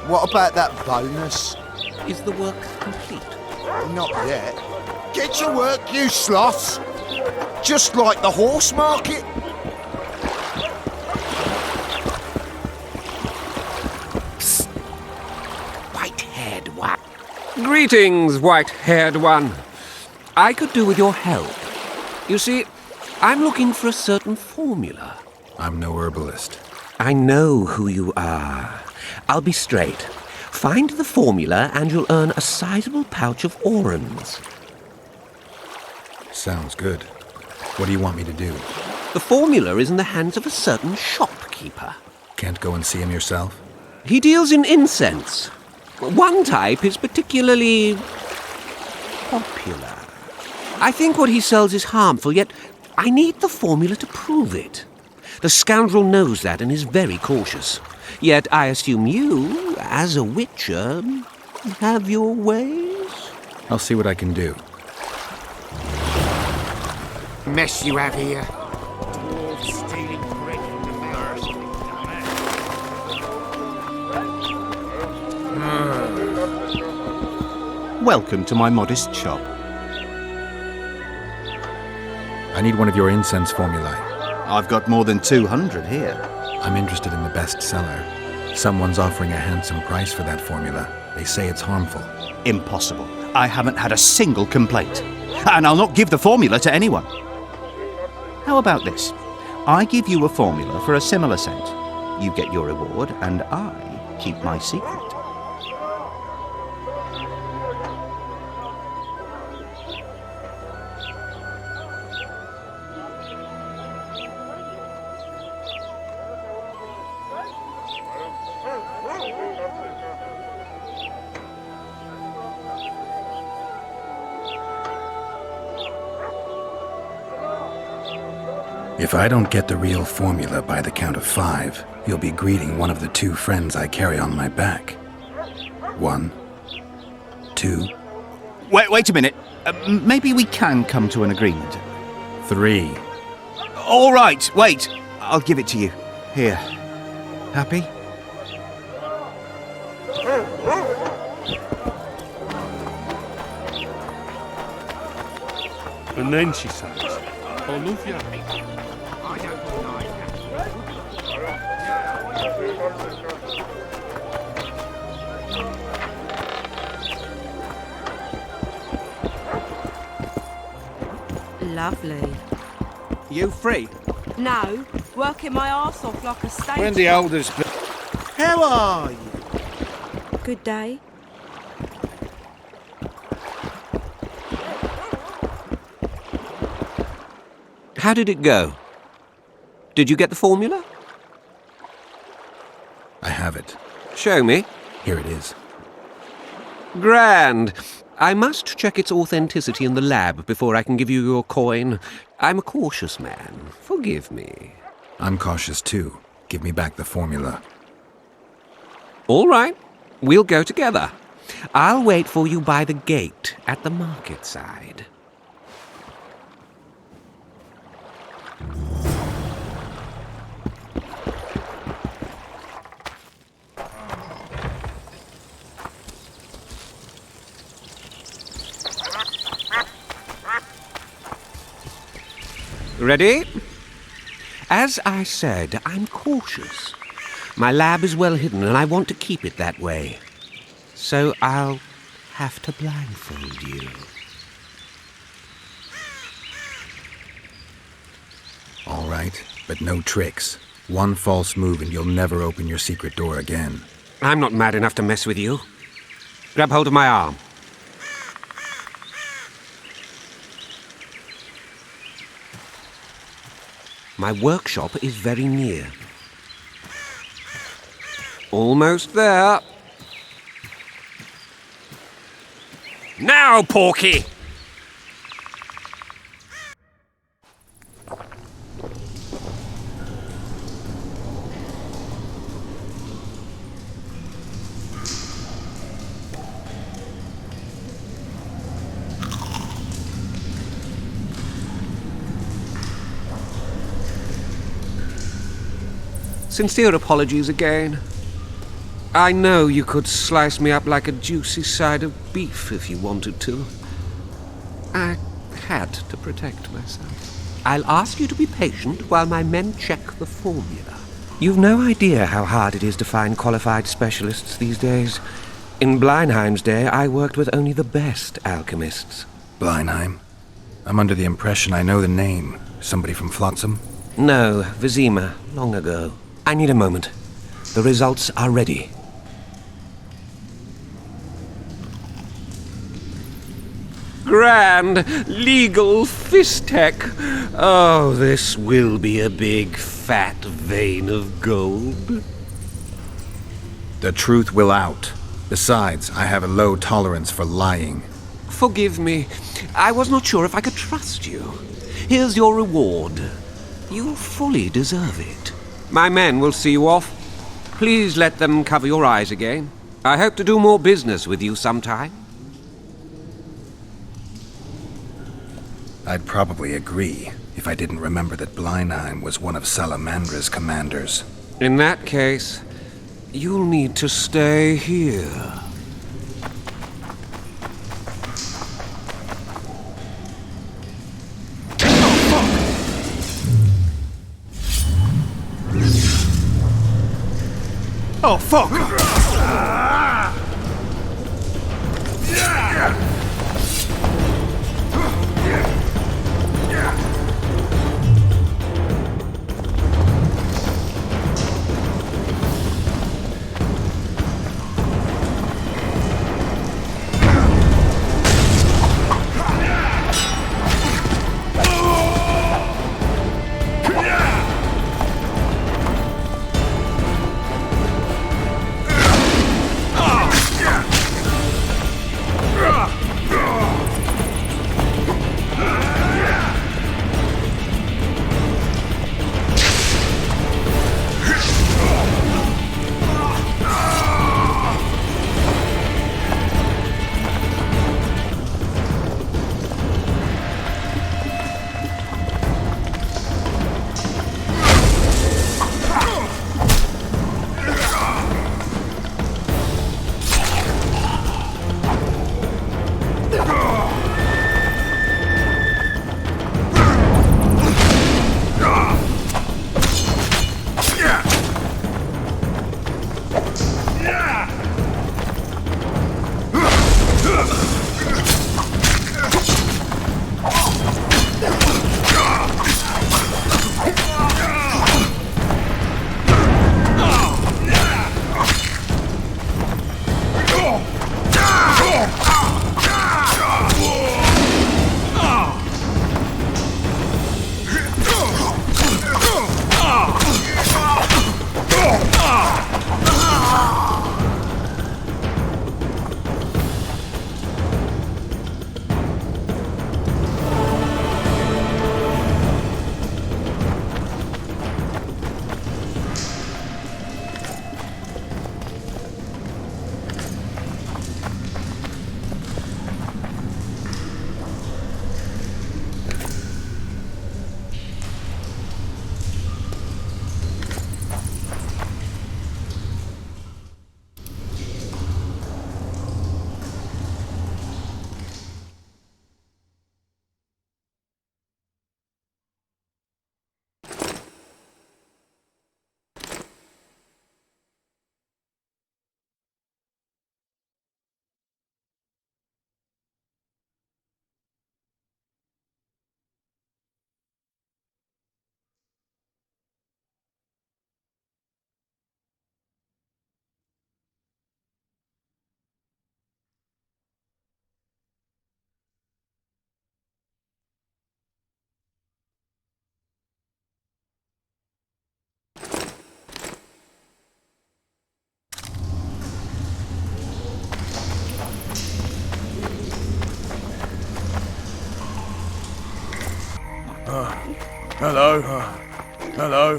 What about that bonus? Is the work complete? Not yet. Get to work, you sloths! Just like the horse market. Psst. White-haired one. Greetings, white-haired one. I could do with your help. You see, I'm looking for a certain formula. I'm no herbalist. I know who you are. I'll be straight. Find the formula and you'll earn a sizable pouch of orans. Sounds good. What do you want me to do? The formula is in the hands of a certain shopkeeper. Can't go and see him yourself? He deals in incense. One type is particularly popular. I think what he sells is harmful, yet I need the formula to prove it. The scoundrel knows that and is very cautious. Yet I assume you, as a witcher, have your ways? I'll see what I can do. Mess you have here. Stealing bread from the thirsty. Welcome to my modest shop. I need one of your incense formulae. I've got more than 200 here. I'm interested in the best seller. Someone's offering a handsome price for that formula. They say it's harmful. Impossible. I haven't had a single complaint. And I'll not give the formula to anyone. How about this? I give you a formula for a similar scent. You get your reward, and I keep my secret. If I don't get the real formula by the count of 5, you'll be greeting one of the 2 friends I carry on my back. 1, 2, Wait a minute. Maybe we can come to an agreement. 3. All right, wait. I'll give it to you. Here. Happy? And then she says, I love you. Lovely. You free? No, working my arse off like a stage. When the elders... How are you? Good day. How did it go? Did you get the formula? I have it. Show me. Here it is. Grand. I must check its authenticity in the lab before I can give you your coin. I'm a cautious man. Forgive me. I'm cautious too. Give me back the formula. All right. We'll go together. I'll wait for you by the gate at the market side. Ready? As I said, I'm cautious. My lab is well hidden, and I want to keep it that way. So I'll have to blindfold you. All right, but no tricks. One false move and you'll never open your secret door again. I'm not mad enough to mess with you. Grab hold of my arm. My workshop is very near. Almost there. Now, Porky! Sincere apologies again. I know you could slice me up like a juicy side of beef if you wanted to. I had to protect myself. I'll ask you to be patient while my men check the formula. You've no idea how hard it is to find qualified specialists these days. In Bleinheim's day, I worked with only the best alchemists. Bleinheim? I'm under the impression I know the name. Somebody from Flotsam? No, Vizima, long ago. I need a moment. The results are ready. Grand legal fistech. Oh, this will be a big fat vein of gold. The truth will out. Besides, I have a low tolerance for lying. Forgive me. I was not sure if I could trust you. Here's your reward. You fully deserve it. My men will see you off. Please let them cover your eyes again. I hope to do more business with you sometime. I'd probably agree if I didn't remember that Bleinheim was one of Salamandra's commanders. In that case, you'll need to stay here. Oh, fuck! Hello? Hello?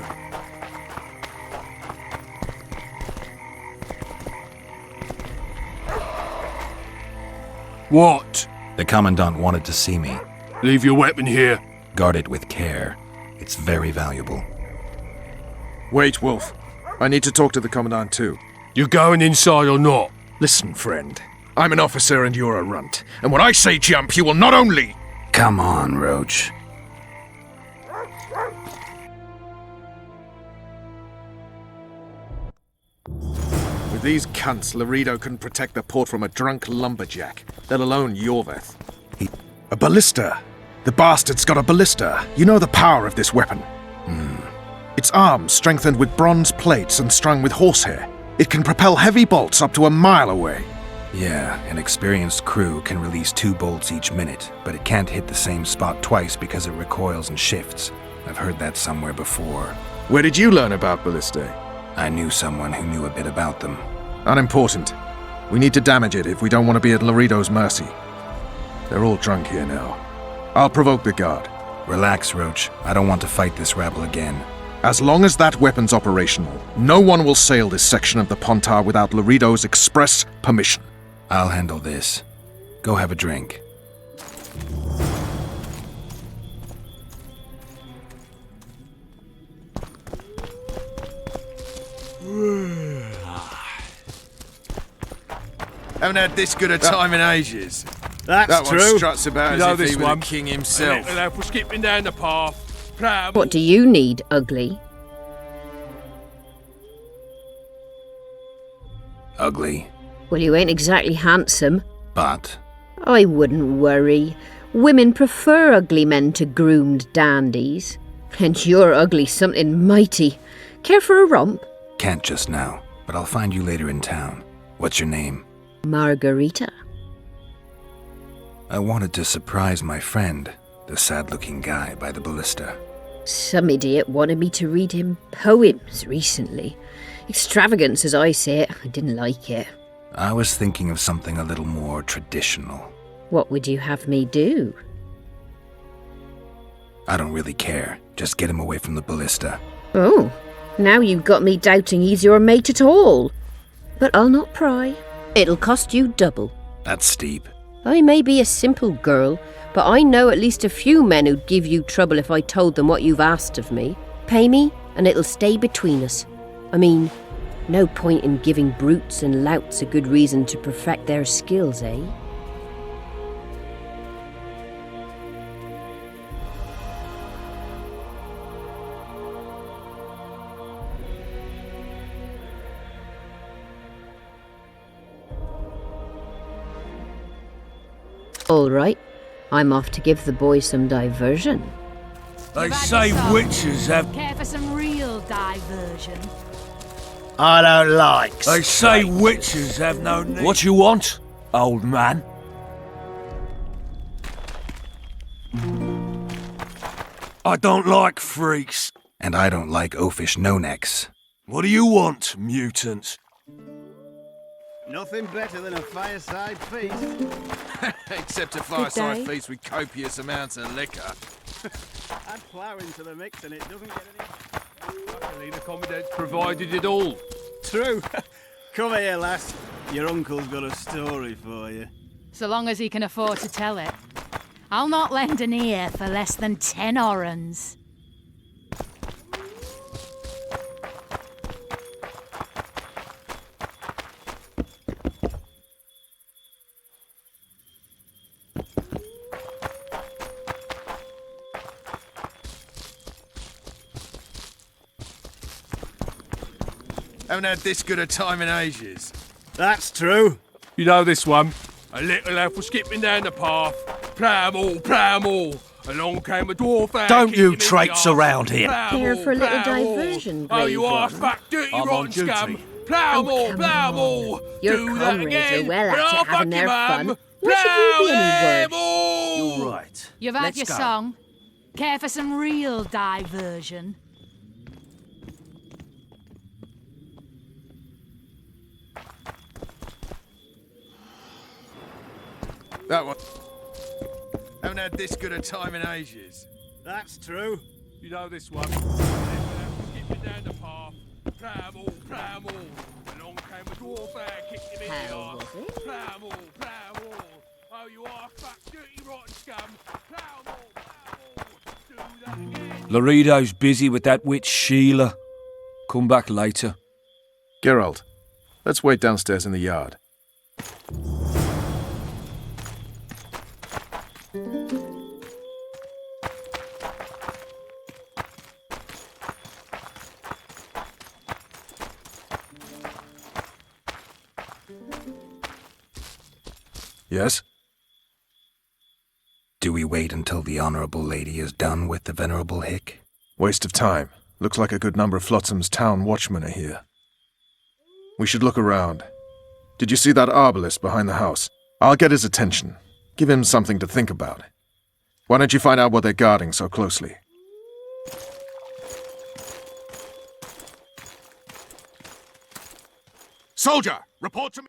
What? The Commandant wanted to see me. Leave your weapon here. Guard it with care. It's very valuable. Wait, Wolf. I need to talk to the Commandant too. You going inside or not? Listen, friend. I'm an officer and you're a runt. And when I say jump, you will not only... Come on, Roach. With these cunts, Loredo couldn't protect the port from a drunk lumberjack, let alone Yorveth. A ballista! The bastard's got a ballista. You know the power of this weapon. Its arms strengthened with bronze plates and strung with horsehair. It can propel heavy bolts up to a mile away. Yeah, an experienced crew can release 2 bolts each minute, but it can't hit the same spot twice because it recoils and shifts. I've heard that somewhere before. Where did you learn about ballistae? I knew someone who knew a bit about them. Unimportant. We need to damage it if we don't want to be at Loredo's mercy. They're all drunk here now. I'll provoke the guard. Relax, Roach. I don't want to fight this rabble again. As long as that weapon's operational, no one will sail this section of the Pontar without Loredo's express permission. I'll handle this. Go have a drink. Haven't had this good a time in ages. That's That true. one struts about You know as if this he was one. the king A himself. little help for skipping down the path. What do you need, ugly? Ugly, Well, you ain't exactly handsome. but... I wouldn't worry. Women prefer ugly men to groomed dandies. And you're ugly something mighty. Care for a romp? Can't just now, but I'll find you later in town. What's your name? Margarita. I wanted to surprise my friend, the sad-looking guy by the ballista. Some idiot wanted me to read him poems recently. Extravagance, as I say it. I didn't like it. I was thinking of something a little more traditional. What would you have me do? I don't really care. Just get him away from the ballista. Oh, now you've got me doubting he's your mate at all. But I'll not pry. It'll cost you double. That's steep. I may be a simple girl, but I know at least a few men who'd give you trouble if I told them what you've asked of me. Pay me, and it'll stay between us. I mean, no point in giving brutes and louts a good reason to perfect their skills, eh? All right, I'm off to give the boys some diversion. They say witches have... Care for some real diversion? I don't like They say witches have no need... What you want, old man? I don't like freaks. And I don't like oafish no-necks. What do you want, mutant? Nothing better than a fireside feast. Except a day. fireside feast with copious amounts of liquor. Add flour into the mix and it doesn't get any... Luckily, the commandant's provided it all. True. Come here, lass. Your uncle's got a story for you. So long as he can afford to tell it. I'll not lend an ear for less than 10 orans. Haven't had this good a time in ages. That's true. You know this one. A little elf was skipping down the path. Plough 'em all, plough 'em all. Along came a dwarf out. Don't kicking you in the traipse yard. around here. Plough 'em Care all, for a little plough 'em all. diversion, Oh, you brave are one? fat, dirty, I'm on rotten duty. scum. Plough 'em Oh, all, come plough 'em on. all. Your Do that comrades are again. well at I'll it, having fuck their you, fun. mum. Why should you be any Plough 'em worse? all. You're right. You've had Let's your go. song. Care for some real diversion? That one. Haven't had this good a time in ages. That's true. You know this one. A little elf was skipping down the path. Plough 'em all, plough 'em all. Along came a dwarf out, kicked him in the How yard. was it? Plough 'em all, plough 'em all. Oh, you are fat, dirty, rotten scum. Plough 'em all, plough 'em all. Do that again. Loredo's busy with that witch Sheila. Come back later. Geralt, Let's wait downstairs in the yard. Yes? Do we wait until the Honourable Lady is done with the Venerable Hick? Waste of time. Looks like a good number of Flotsam's town watchmen are here. We should look around. Did you see that arbalist behind the house? I'll get his attention. Give him something to think about. Why don't you find out what they're guarding so closely? Soldier, report to me.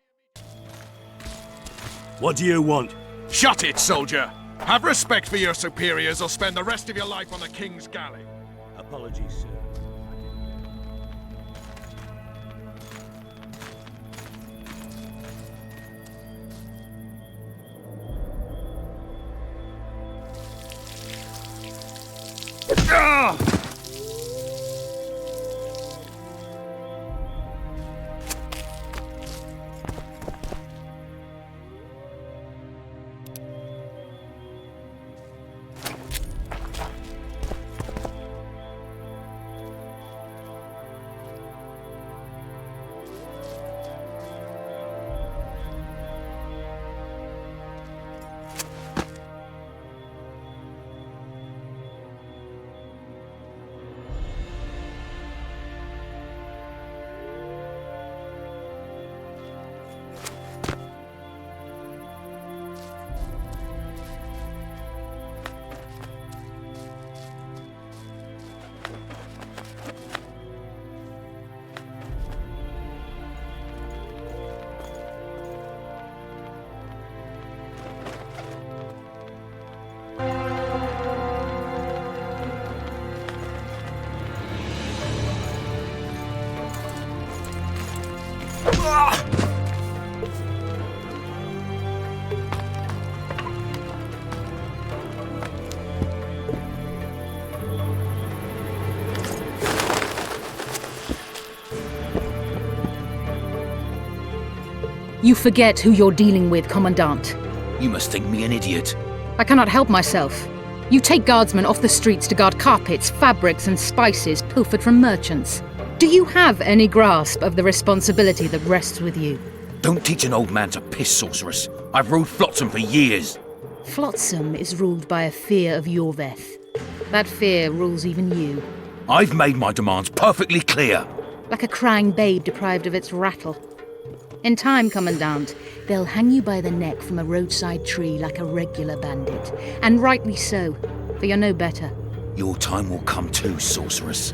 What do you want? Shut it, soldier. Have respect for your superiors or spend the rest of your life on the King's galley. Apologies, sir. You forget who you're dealing with, Commandant. You must think me an idiot. I cannot help myself. You take guardsmen off the streets to guard carpets, fabrics, and spices pilfered from merchants. Do you have any grasp of the responsibility that rests with you? Don't teach an old man to piss, sorceress. I've ruled Flotsam for years. Flotsam is ruled by a fear of Yorveth. That fear rules even you. I've made my demands perfectly clear. Like a crying babe deprived of its rattle. In time, Commandant, they'll hang you by the neck from a roadside tree like a regular bandit. And rightly so, for you're no better. Your time will come too, sorceress.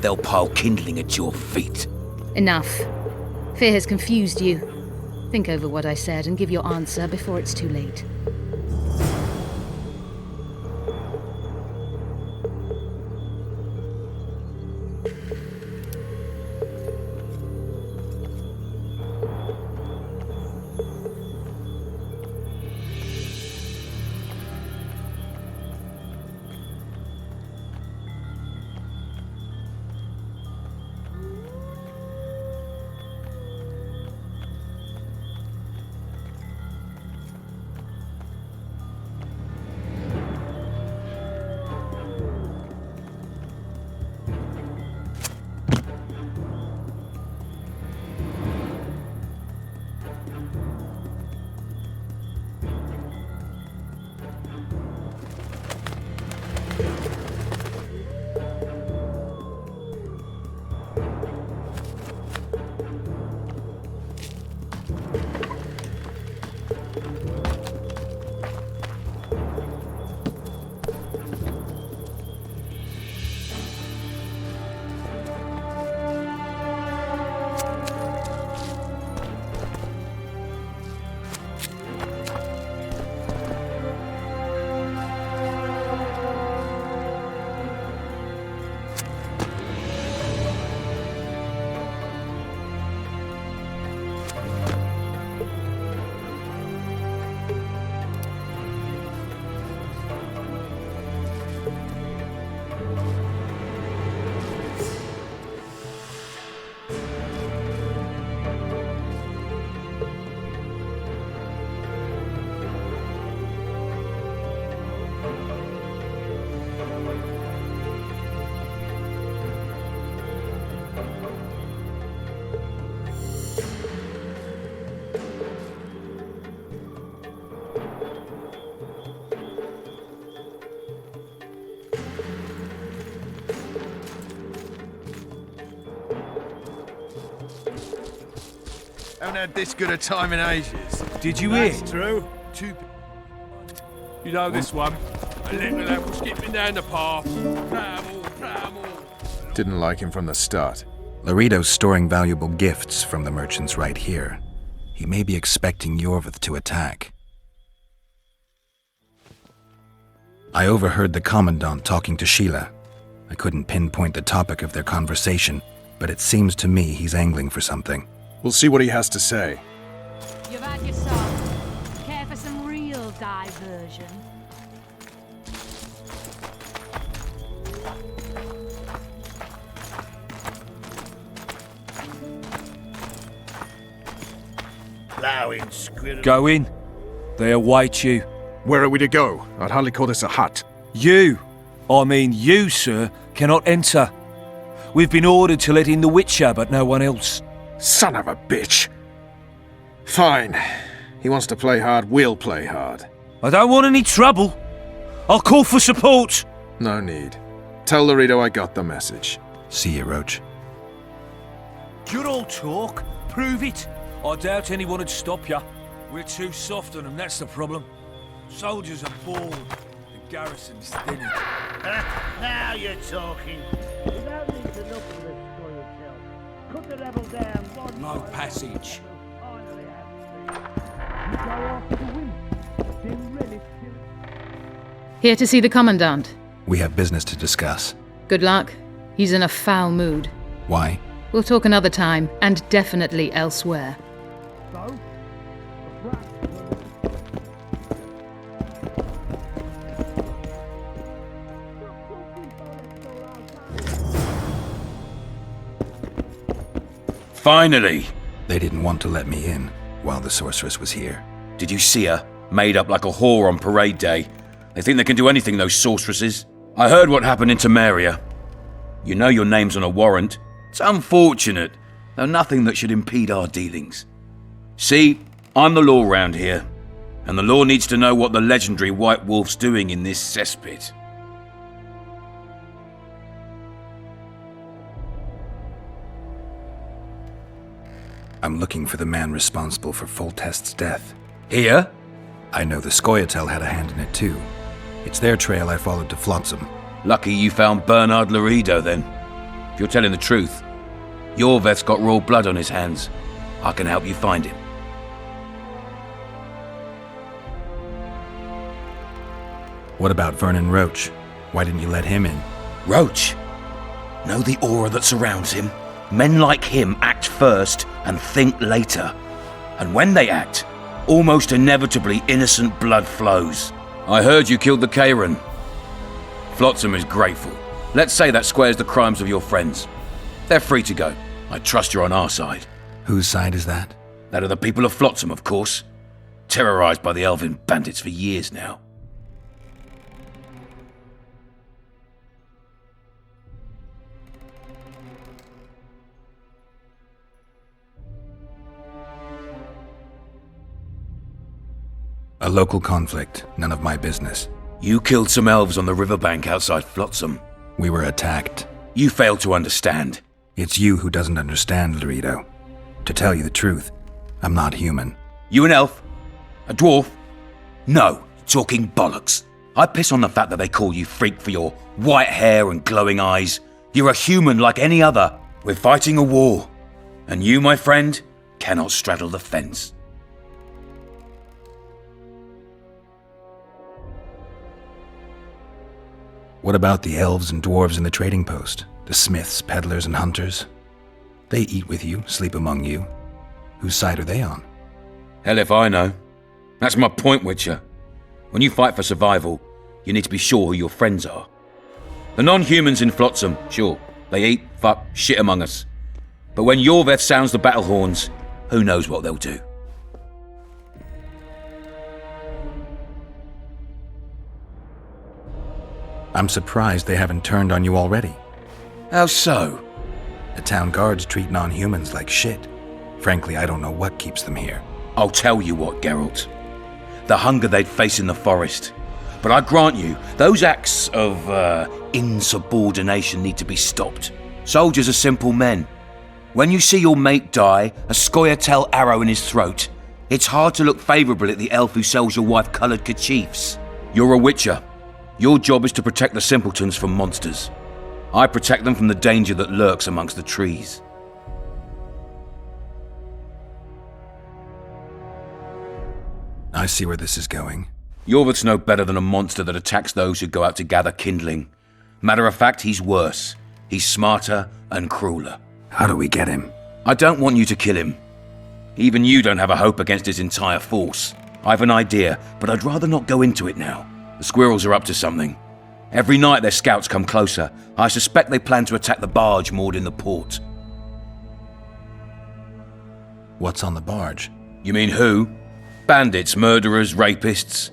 They'll pile kindling at your feet. Enough. Fear has confused you. Think over what I said and give your answer before it's too late. Haven't had this good a time in ages. Did you hear? That's true. You know this one. A little apple skipping down the path. Travel. Didn't like him from the start. Loredo's storing valuable gifts from the merchants right here. He may be expecting Yorvith to attack. I overheard the Commandant talking to Sheila. I couldn't pinpoint the topic of their conversation, but it seems to me he's angling for something. We'll see what he has to say. You've had your song. Care for some real diversion? Plowing, squirrel. Go in. They await you. Where are we to go? I'd hardly call this a hut. You, sir, cannot enter. We've been ordered to let in the Witcher, but no one else. Son of a bitch! Fine. He wants to play hard, we'll play hard. I don't want any trouble. I'll call for support. No need. Tell Loredo I got the message. See you, Roach. Good old talk. Prove it. I doubt anyone would stop you. We're too soft on them, that's the problem. Soldiers are bored. The garrison's thinning. Now you're talking. You don't need to look for the storyteller. Cut the level down one. No passage. Here to see the Commandant. We have business to discuss. Good luck. He's in a foul mood. Why? We'll talk another time, and definitely elsewhere. Finally! They didn't want to let me in while the sorceress was here. Did you see her? Made up like a whore on parade day. They think they can do anything, those sorceresses. I heard what happened in Temeria. You know your name's on a warrant. It's unfortunate, though nothing that should impede our dealings. See, I'm the law round here, and the law needs to know what the legendary White Wolf's doing in this cesspit. I'm looking for the man responsible for Foltest's death. Here? I know the Scoia'tael had a hand in it too. It's their trail I followed to Flotsam. Lucky you found Bernard Loredo then. If you're telling the truth, Yorveth's got raw blood on his hands. I can help you find him. What about Vernon Roach? Why didn't you let him in? Roach? Know the aura that surrounds him? Men like him act first and think later. And when they act, almost inevitably innocent blood flows. I heard you killed the Kairan. Flotsam is grateful. Let's say that squares the crimes of your friends. They're free to go. I trust you're on our side. Whose side is that? That of the people of Flotsam, of course. Terrorized by the elven bandits for years now. A local conflict, none of my business. You killed some elves on the riverbank outside Flotsam. We were attacked. You failed to understand. It's you who doesn't understand, Loredo. To tell you the truth, I'm not human. You an elf? A dwarf? No, talking bollocks. I piss on the fact that they call you freak for your white hair and glowing eyes. You're a human like any other. We're fighting a war. And you, my friend, cannot straddle the fence. What about the elves and dwarves in the trading post? The smiths, peddlers, and hunters? They eat with you, sleep among you. Whose side are they on? Hell if I know. That's my point, Witcher. When you fight for survival, you need to be sure who your friends are. The non-humans in Flotsam, sure, they eat, fuck, shit among us. But when Yorveth sounds the battle horns, who knows what they'll do. I'm surprised they haven't turned on you already. How so? The town guards treat non-humans like shit. Frankly, I don't know what keeps them here. I'll tell you what, Geralt. The hunger they'd face in the forest. But I grant you, those acts of insubordination need to be stopped. Soldiers are simple men. When you see your mate die, a scoia'tael arrow in his throat, it's hard to look favourably at the elf who sells your wife coloured kerchiefs. You're a witcher. Your job is to protect the simpletons from monsters. I protect them from the danger that lurks amongst the trees. I see where this is going. Yorvith's no better than a monster that attacks those who go out to gather kindling. Matter of fact, he's worse. He's smarter and crueler. How do we get him? I don't want you to kill him. Even you don't have a hope against his entire force. I've an idea, but I'd rather not go into it now. The squirrels are up to something. Every night their scouts come closer. I suspect they plan to attack the barge moored in the port. What's on the barge? You mean who? Bandits, murderers, rapists.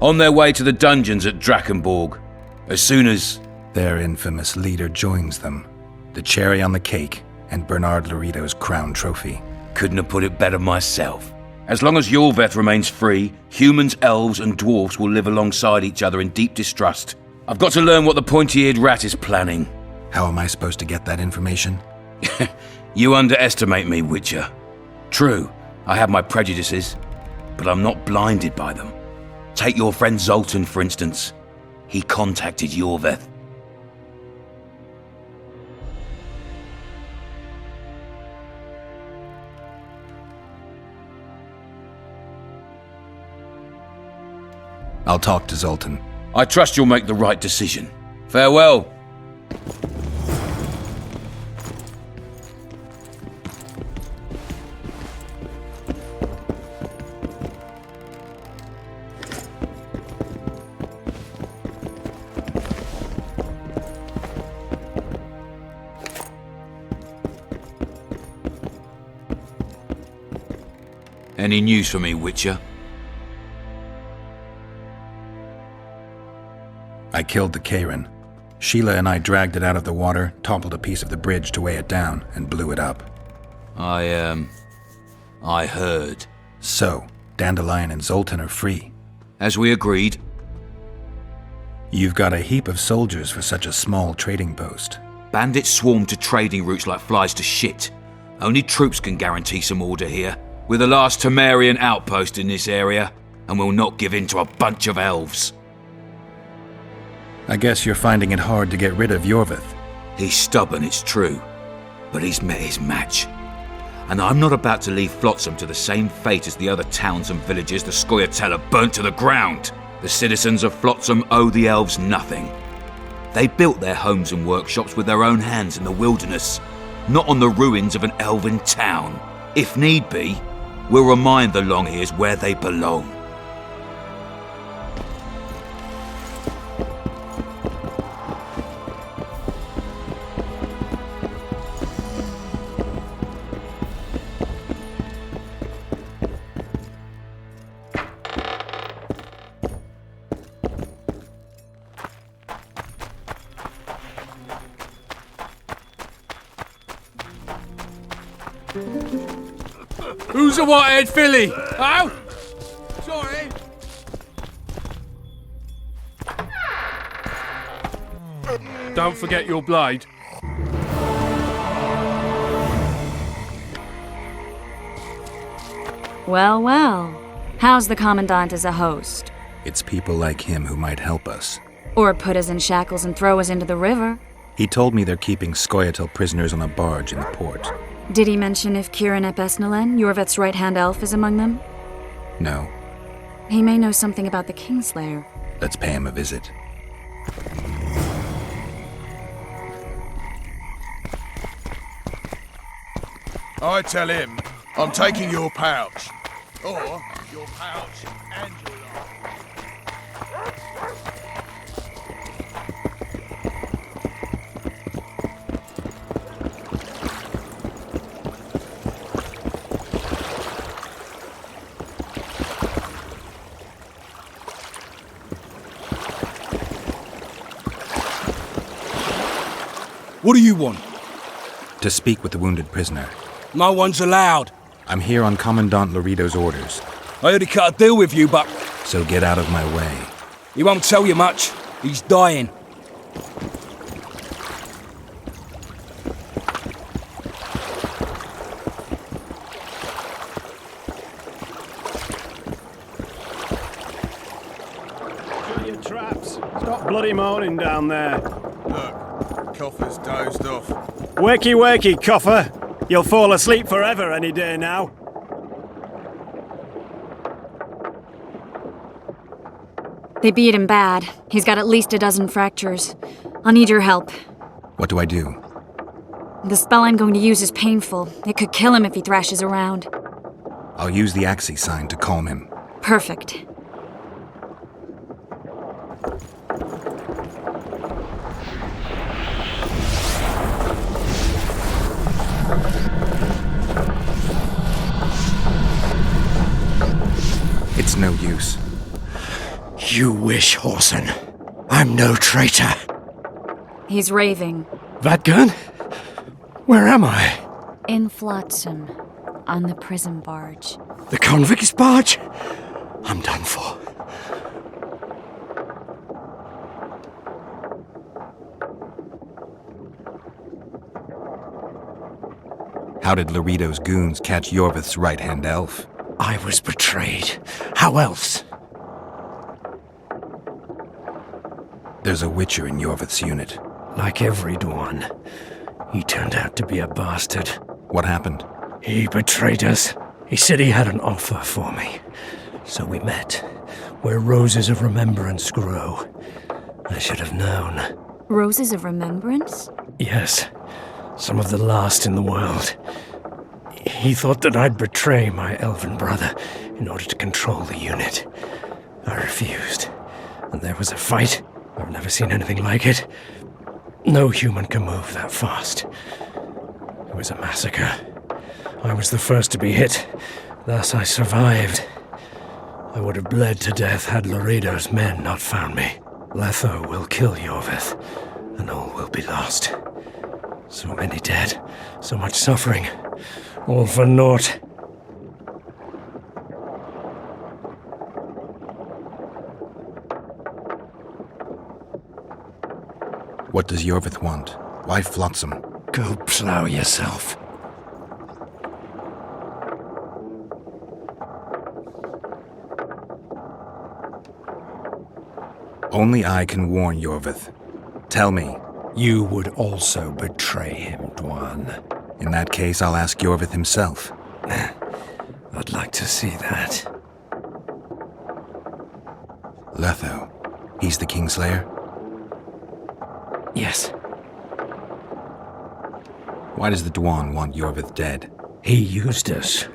On their way to the dungeons at Drakenborg. As soon as... Their infamous leader joins them. The cherry on the cake, and Bernard Loredo's crown trophy. Couldn't have put it better myself. As long as Yorveth remains free, humans, elves, and dwarves will live alongside each other in deep distrust. I've got to learn what the pointy-eared rat is planning. How am I supposed to get that information? You underestimate me, Witcher. True, I have my prejudices, but I'm not blinded by them. Take your friend Zoltan, for instance. He contacted Yorveth. I'll talk to Zoltan. I trust you'll make the right decision. Farewell. Any news for me, Witcher? I killed the Karen. Sheila and I dragged it out of the water, toppled a piece of the bridge to weigh it down, and blew it up. I heard. So, Dandelion and Zoltan are free. As we agreed. You've got a heap of soldiers for such a small trading post. Bandits swarm to trading routes like flies to shit. Only troops can guarantee some order here. We're the last Temerian outpost in this area, and we'll not give in to a bunch of elves. I guess you're finding it hard to get rid of Yorveth. He's stubborn, it's true, but he's met his match. And I'm not about to leave Flotsam to the same fate as the other towns and villages the scoia'tael have burnt to the ground. The citizens of Flotsam owe the elves nothing. They built their homes and workshops with their own hands in the wilderness, not on the ruins of an elven town. If need be, we'll remind the Longears where they belong. Who's a white-haired filly? Oh! Sorry. Don't forget your blade. Well, well. How's the Commandant as a host? It's people like him who might help us. Or put us in shackles and throw us into the river. He told me they're keeping scoia'tael prisoners on a barge in the port. Did he mention if Kieran ep Esnalen, Yorveth's right-hand elf, is among them? No. He may know something about the Kingslayer. Let's pay him a visit. I tell him I'm taking your pouch. Or your pouch and your life. What do you want? To speak with the wounded prisoner. No one's allowed. I'm here on Commandant Loredo's orders. I already cut a deal with you, but... So get out of my way. He won't tell you much. He's dying. chaps. Stop bloody moaning down there. Look, Coffer's dozed off. Wakey, wakey, Coffer. You'll fall asleep forever any day now. They beat him bad. He's got at least a dozen fractures. I'll need your help. What do I do? The spell I'm going to use is painful. It could kill him if he thrashes around. I'll use the Axie sign to calm him. Perfect. It's no use. You wish, Horson. I'm no traitor. He's raving. Vadgun? Where am I? In Flotsam, on the prison barge. The convict's barge? I'm done for. How did Loredo's goons catch Yorvith's right-hand elf? I was betrayed. How else? There's a Witcher in Yorvith's unit. Like every Dwan, he turned out to be a bastard. What happened? He betrayed us. He said he had an offer for me. So we met, where roses of remembrance grow. I should have known. Roses of Remembrance? Yes, some of the last in the world. He thought that I'd betray my elven brother in order to control the unit. I refused, and there was a fight. I've never seen anything like it. No human can move that fast. It was a massacre. I was the first to be hit, thus I survived. I would have bled to death had Loredo's men not found me. Letho will kill Yorvith, and all will be lost. So many dead, so much suffering, all for naught. What does Yorvith want? Why Flotsam? Go plough yourself. Only I can warn Yorvith. Tell me. You would also betray him, Dwan. In that case, I'll ask Yorvith himself. I'd like to see that. Letho. He's the Kingslayer? Yes. Why does the Dwan want Yorvith dead? He used us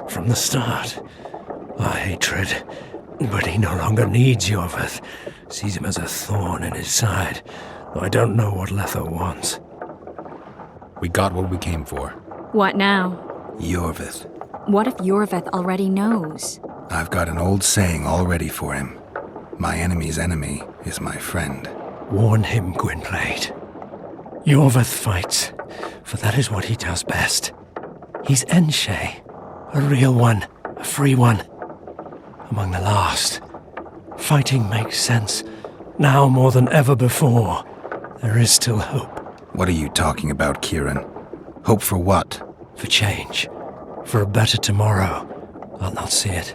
from the start. Our hatred. But he no longer needs Yorvith. Sees him as a thorn in his side. Though I don't know what Letho wants. We got what we came for. What now? Yorvith. What if Yorvith already knows? I've got an old saying all ready for him. My enemy's enemy is my friend. Warn him, Gwynplaine. Yorvith fights, for that is what he does best. He's Enshe, a real one, a free one. Among the last. Fighting makes sense. Now more than ever before. There is still hope. What are you talking about, Kieran? Hope for what? For change. For a better tomorrow. I'll not see it.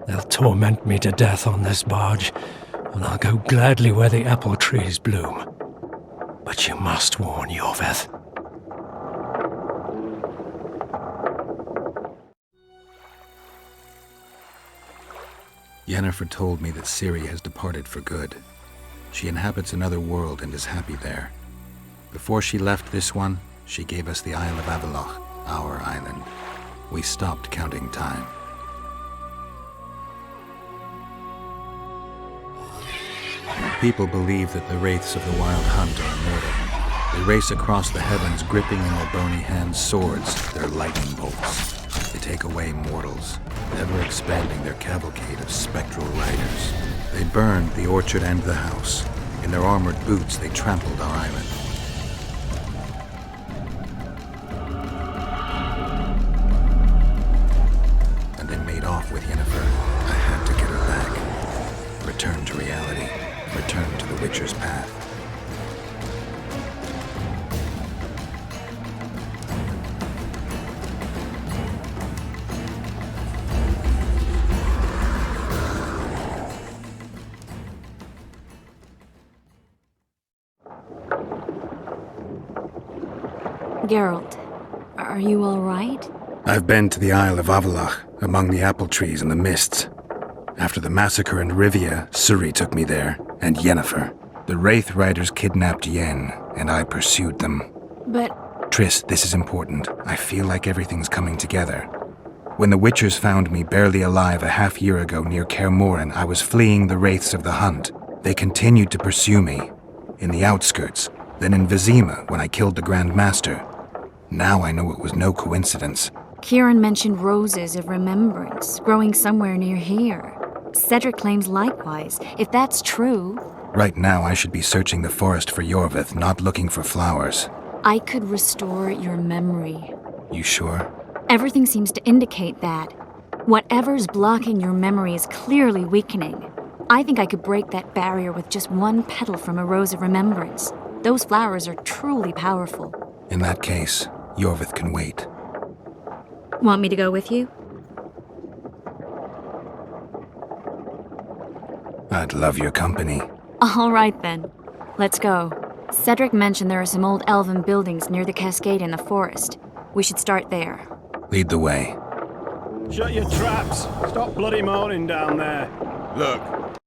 They'll torment me to death on this barge, and I'll go gladly where the apple trees bloom. But you must warn Yorvith. Yennefer told me that Ciri has departed for good. She inhabits another world and is happy there. Before she left this one, she gave us the Isle of Avalok, our island. We stopped counting time. People believe that the wraiths of the Wild Hunt are immortal. They race across the heavens, gripping in their bony hands swords, their lightning bolts. They take away mortals, ever expanding their cavalcade of spectral riders. They burned the orchard and the house. In their armored boots, they trampled our island. And they made off with Yennefer. I had to get her back. Return to reality. Return to the Witcher's path. Geralt, are you all right? I've been to the Isle of Avalach, among the apple trees and the mists. After the massacre in Rivia, Suri took me there, and Yennefer. The Wraith Riders kidnapped Yen, and I pursued them. But... Triss, this is important. I feel like everything's coming together. When the Witchers found me barely alive a half-year ago near Kaer Morhen, I was fleeing the Wraiths of the Hunt. They continued to pursue me, in the outskirts, then in Vizima when I killed the Grand Master. Now I know it was no coincidence. Kieran mentioned roses of remembrance growing somewhere near here. Cedric claims likewise. If that's true... Right now I should be searching the forest for Yorvith, not looking for flowers. I could restore your memory. You sure? Everything seems to indicate that. Whatever's blocking your memory is clearly weakening. I think I could break that barrier with just one petal from a rose of remembrance. Those flowers are truly powerful. In that case, Yorvith can wait. Want me to go with you? I'd love your company. All right then. Let's go. Cedric mentioned there are some old elven buildings near the cascade in the forest. We should start there. Lead the way. Shut your traps. Stop bloody moaning down there. Look,